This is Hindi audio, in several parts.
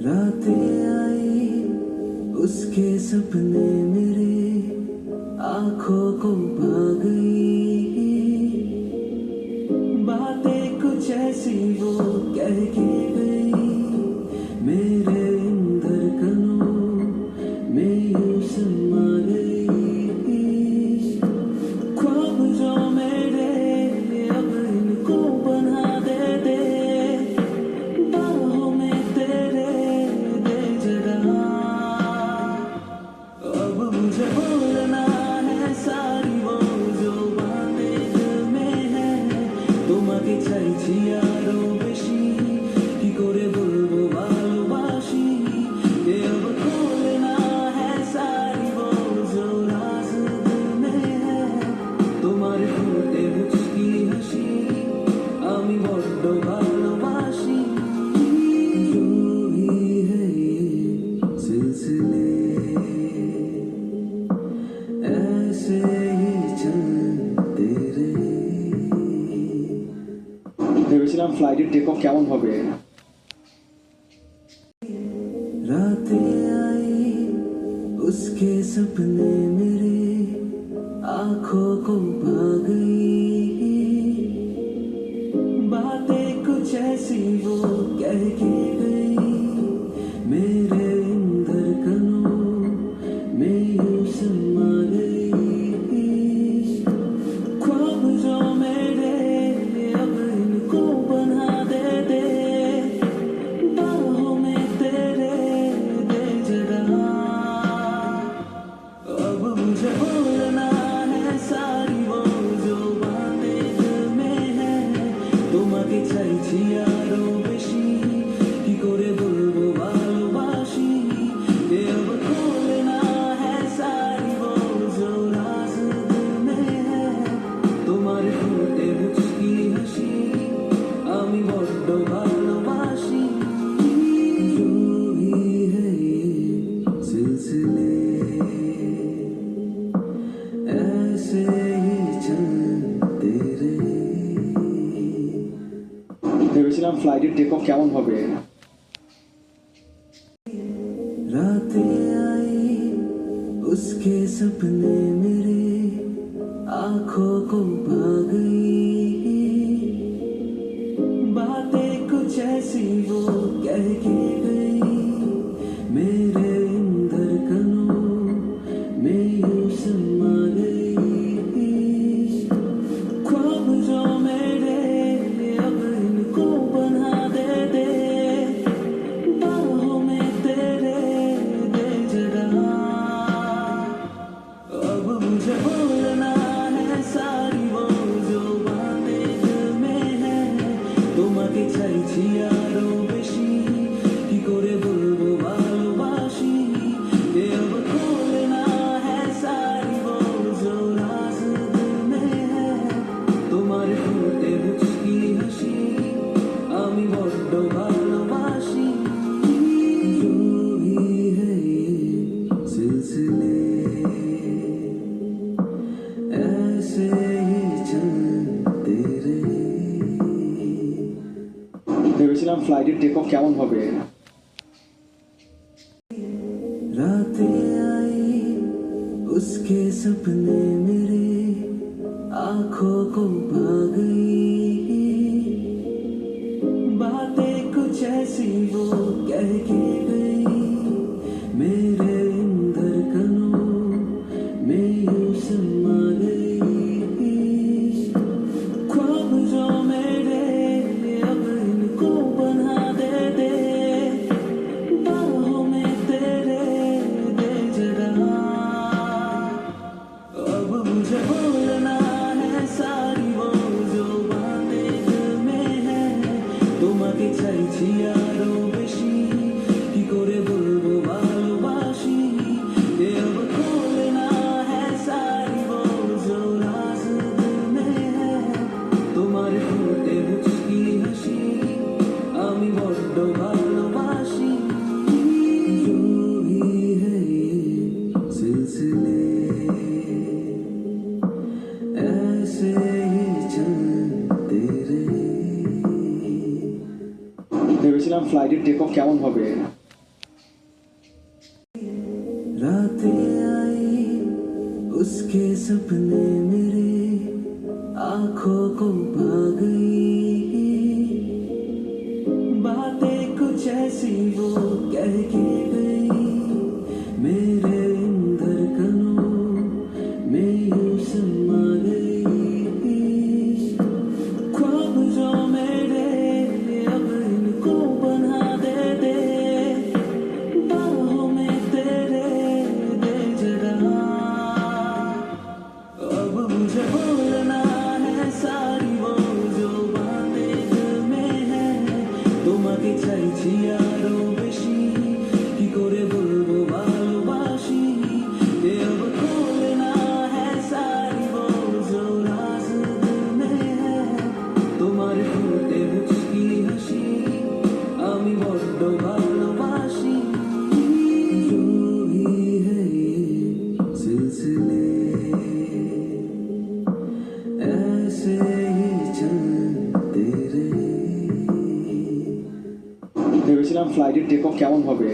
रातें आई उसके सपने मेरे आंखों को भा गई। बातें कुछ ऐसी वो कह के गई, मेरे इन धड़कनों में यूं समा गई। ख्वाब जो मेरे अब इनको बना दे बाहों में तेरे दे जगह। अब मुझे बोलना है सारी वो जो बातें दिल में है, তোমাকে চাইছি আরো বেশি, কি করে বলবো ভালোবাসি। ये अब खोलना है सारी वो जो राज दिल में है, তোমার ঠোঁটে মুচকি হাসি আমি বড্ড ভালোবাসি। जो भी है ये सिलसिले ऐसे ही चलते रहे। ভেবেছিলাম ফ্লাইটের টেক অফ কেমন হবে। रातें आई उसके सपने मेरे आंखों को भा गई। बातें कुछ ऐसी वो कह के गई, मेरे इन धड़कनों में यूं समा गई। ख्वाब जो मेरे अब इनको बना दे बाहों में तेरे दे जगह। अब मुझे बोलना है सारी वो जो बातें दिल में है, তোমাকে চাইছি আরো বেশি, কি করে বলবো ভালোবাসি। ये अब खोलना है सारी वो जो राज दिल में है, তোমার ঠোঁটে মুচকি হাসি আমি বড্ড ভালোবাসি। जो भी है ये सिलसिले ऐसे ही चलते रहे। ভেবেছিলাম ফ্লাইটের টেক অফ কেমন হবে। रातें आई उसके सपने मेरे आंखों को भा गई। बातें कुछ ऐसी वो कह के गई, मेरे इन धड़कनों में यूं समा गई। ख्वाब जो मेरे अब इनको बना दे बाहों में तेरे दे जगह। अब मुझे बोलना है सारी वो जो बातें दिल में है, তোমাকে চাইছি আরো বেশি, কি করে বলবো ভালোবাসি। ये अब खोलना है सारी वो जो राज दिल में है, তোমার ঠোঁটে মুচকি হাসি আমি বড্ড ভালোবাসি। जो भी है ये सिलसिले ऐसे ही चलते रहे।। ভেবেছিলাম ফ্লাইটের টেক অফ কেমন হবে। रातें आई उसके सपने मेरे आंखों को भा गई। बातें कुछ ऐसी वो कह के गई, मेरे इन धड़कनों में यूं समा गई। ख्वाब जो मेरे अब इनको बना दे बाहों में तेरे दे जगह। अब मुझे बोलना है सारी वो जो बातें दिल में है, তোমাকে চাইছি আরো বেশি, কি করে বলবো ভালোবাসি। रातें आई उसके सपने मेरे आंखों को भा गई। बातें कुछ ऐसी वो कह के गई, मेरे इन धड़कनों में यूं समा गई। ख्वाब जो मेरे अब इनको बना दे बाहों में तेरे दे जगह। अब मुझे बोलना है सारी वो जो बातें दिल में है, তোমাকে চাইছি আরো বেশি, কি করে বলবো ভালোবাসি। ये अब खोलना है सारी वो जो राज दिल में है, তোমার ঠোঁটে মুচকি হাসি আমি বড্ড ভালোবাসি। जो भी है ये सिलसिले ऐसे ही चलते रहे। ভেবেছিলাম ফ্লাইটের টেক অফ কেমন হবে। रातें आई उसके सपने मेरे आंखों को भा गई, बातें कुछ ऐसी वो कह के गई, मेरे इन धड़कनों में यूं समा गई। ख्वाब जो मेरे अब इनको बना दे बाहों में तेरे दे जगह। अब मुझे बोलना है सारी वो जो बातें दिल में है, তোমাকে চাইছি আরো বেশি, কি করে বলবো ভালোবাসি। ये अब खोलना है सारी वो जो राज दिल में है, তোমার ঠোঁটে মুচকি হাসি আমি বড্ড ভালোবাসি। जो भी है ये सिलसिले ऐसे ही चलते रहे। ভেবেছিলাম ফ্লাইটের টেক অফ কেমন হবে,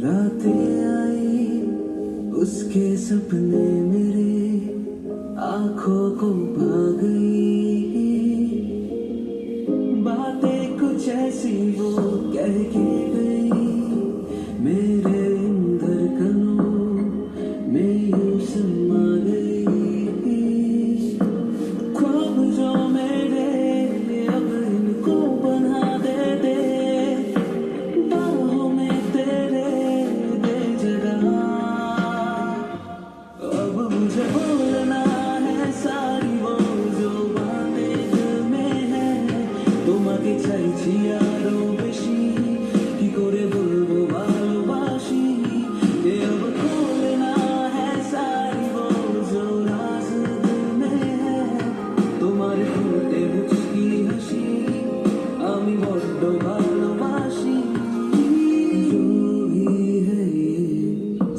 रातें आई उसके सपने मेरे आंखों को भा गई, बातें कुछ ऐसी वो कह के गई, मेरे इन धड़कनों में यूं समा गई। ख्वाब जो मेरे अब इनको बना दे बाहों में तेरे दे जगह। अब मुझे बोलना है सारी वो जो बातें दिल में है, তোমাকে চাইছি আরো বেশি, কি করে বলবো ভালোবাসি। ये अब खोलना है सारी वो जो राज दिल में है, তোমার ঠোঁটে মুচকি হাসি আমি বড্ড ভালোবাসি। जो भी है ये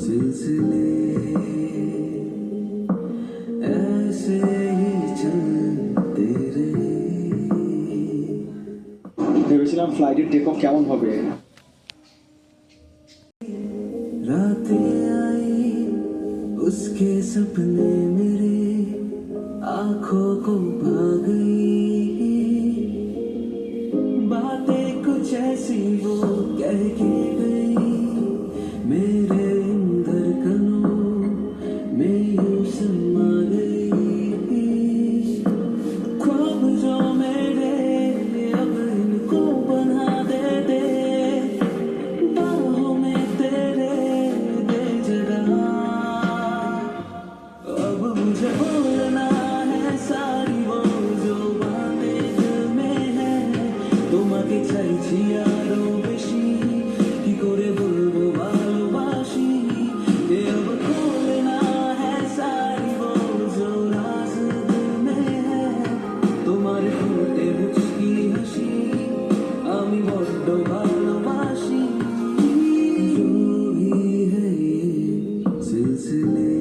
सिलसिले ऐसे ही चलते रहे। ভেবেছিলাম ফ্লাইটের টেক অফ কেমন হবে, रातें आई उसके सपने मेरे आंखों को भा गई, बातें कुछ ऐसी वो कह के गई, मेरे इन धड़कनों में यूं समा गई। ख्वाब जो मेरे अब इनको बना दे बाहों में तेरे दे जगह। अब मुझे बोलना है सारी वो जो बातें दिल में है, তোমাকে চাইছি আরো বেশি, কি করে বলবো ভালোবাসি। ये अब खोलना है सारी वो जो राज दिल में है, তোমার ঠোঁটে মুচকি হাসি আমি বড্ড ভালোবাসি। जो भी है ये सिलसिले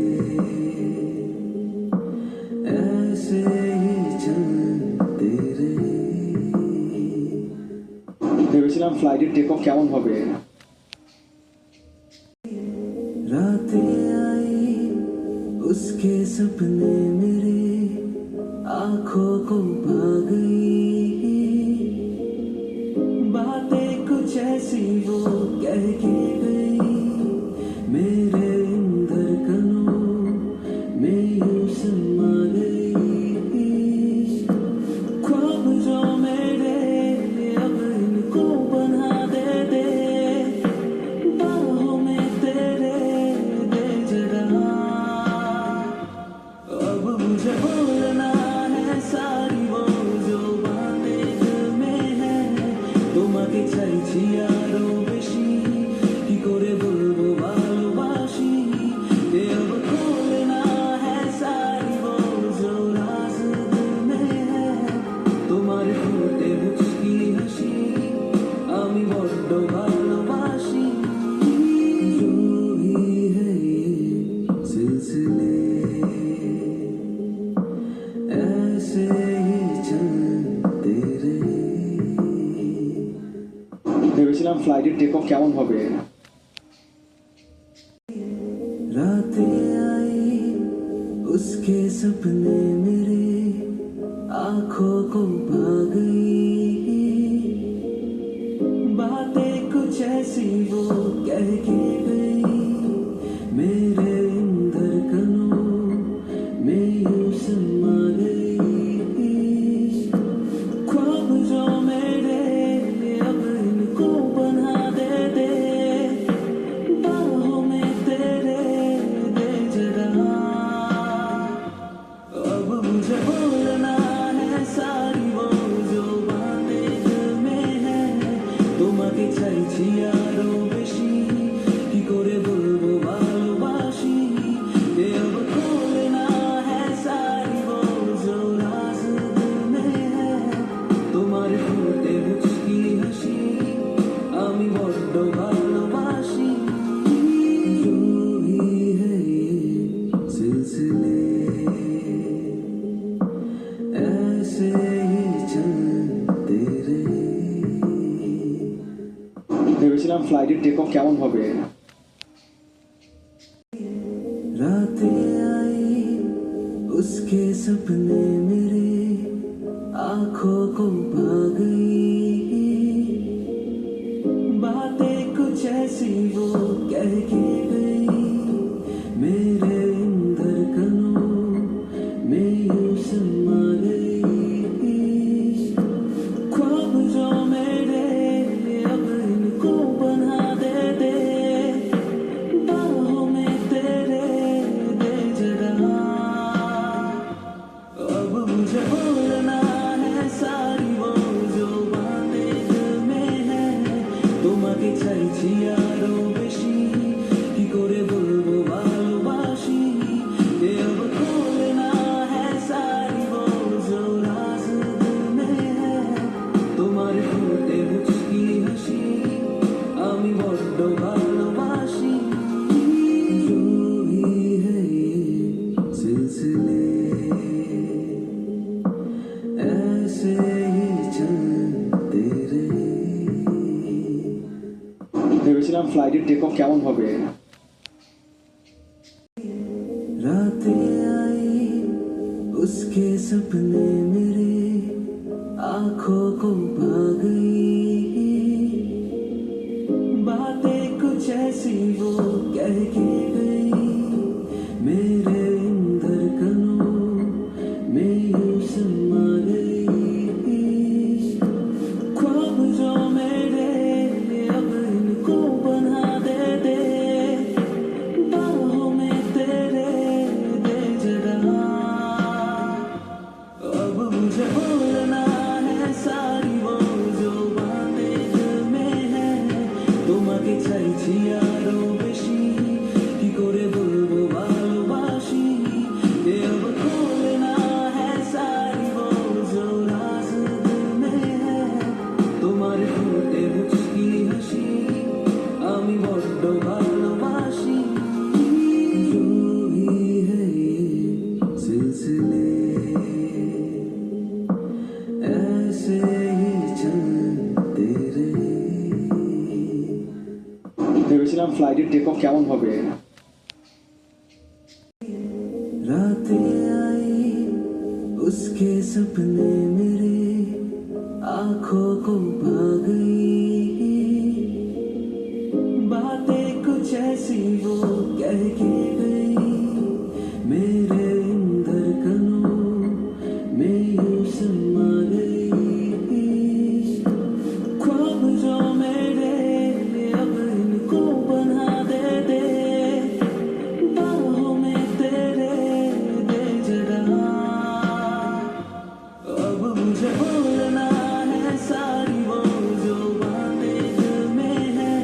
ऐसे ही चलते रहे। ভেবেছিলাম ফ্লাইটের টেক অফ কেমন হবে, रातें आई उसके सपने मेरे आंखों को भा गई, बातें कुछ ऐसी वो कह के गई, मेरे इन धड़कनों में यूं समा गई। ख्वाब जो मेरे अब इनको बना दे बाहों में तेरे दे जगह। अब मुझे बोलना है सारी वो जो बातें दिल में है, তোমাকে চাইছি আরো বেশি, কি করে বলবো ভালোবাসি। ये अब खोलना है सारी वो जो राज दिल में है, তোমার ঠোঁটে মুচকি হাসি আমি বড্ড ভালোবাসি। रातें आई उसके सपने मेरे आंखों को भा गई, बातें कुछ ऐसी वो कह के गई, मेरे इन धड़कनों में यूं समा गई। ख्वाब जो मेरे अब इनको बना दे बाहों में तेरे दे जगह। अब मुझे बोलना है सारी वो जो बातें दिल में है, তোমাকে চাইছি আরো বেশি, কি করে বলবো ভালোবাসি। ये अब खोलना है सारी वो जो राज दिल में है, তোমার ঠোঁটে মুচকি হাসি আমি বড্ড ভালোবাসি। जो भी है ये सिलसिले ऐसे ही चलते रहे। ভেবেছিলাম ফ্লাইটের টেক অফ কেমন হবে, उसके सपने मेरे आंखों को भा गई, बातें कुछ ऐसी वो कह के गई, मेरे इन धड़कनों में यूं समा गई। ख्वाब जो मेरे अब इनको बना दे, बाहों में तेरे दे जगह। अब मुझे बोलना है सारी वो जो बातें दिल में है, তোমাকে চাইছি আরো বেশি, কি করে বলবো ভালোবাসি। ये अब खोलना है सारी वो जो राज दिल में है, তোমার ঠোঁটে মুচকি হাসি আমি বড্ড ভালোবাসি। जो भी है ये सिलसिले ऐसे ही चलते रहे। ভেবেছিলাম ফ্লাইটের টেক অফ কেমন হবে, रातें आई उसके सपने मेरे आंखों को भा गई, बातें कुछ ऐसी वो कह के गई, मेरे इन धड़कनों में यूं समा गई। ख्वाब जो मेरे अब इनको बना दे, बाहों में तेरे दे जगह। अब मुझे बोलना है सारी वो जो बातें दिल में है, তোমাকে চাইছি আরো বেশি, কি করে বলবো ভালোবাসি। ये अब खोलना है सारी वो जो राज दिल में है, তোমার ঠোঁটে মুচকি হাসি আমি বড্ড ভালোবাসি। जो भी है ये सिलसिले ऐसे ही चलते रहे। ভেবেছিলাম ফ্লাইটের টেক অফ কেমন হবে, रातें आई उसके सपने मेरे आंखों को भा गई, बातें कुछ ऐसी वो कह के गई, मेरे इन धड़कनों में यूं समा गई। ख्वाब जो मेरे अब इनको बना दे, बाहों में तेरे दे जगह। अब मुझे बोलना है सारी वो जो बातें दिल में है, তোমাকে চাইছি আরো বেশি, কি করে বলবো ভালোবাসি। ये अब खोलना है सारी वो जो राज दिल में है, তোমার ঠোঁটে মুচকি হাসি আমি বড্ড ভালোবাসি। जो भी है ये सिलसिले ऐसे ही चलते रहे। ভেবেছিলাম ফ্লাইটের টেক অফ কেমন হবে, रातें आई उसके सपने मेरे आंखों को भा गई, बातें कुछ ऐसी वो कह के गई, मेरे इन धड़कनों में यूं समा गई। ख्वाब जो मेरे अब इनको बना दे, बाहों में तेरे दे जगह। अब मुझे बोलना है सारी वो जो बातें दिल में है,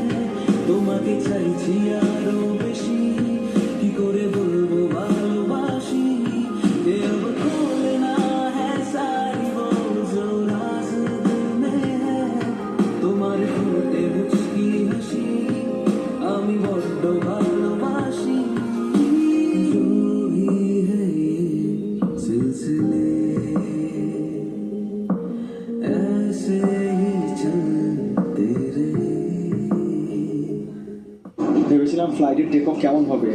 তোমাকে চাইছি আরো বেশি, কি করে বলবো ভালোবাসি। ये अब खोलना है सारी वो जो राज दिल में है, তোমার ঠোঁটে মুচকি হাসি আমি বড্ড ভালোবাসি। जो भी है ये सिलसिले ऐसे ही चलते रहे। ভেবেছিলাম ফ্লাইটের টেক অফ কেমন হবে,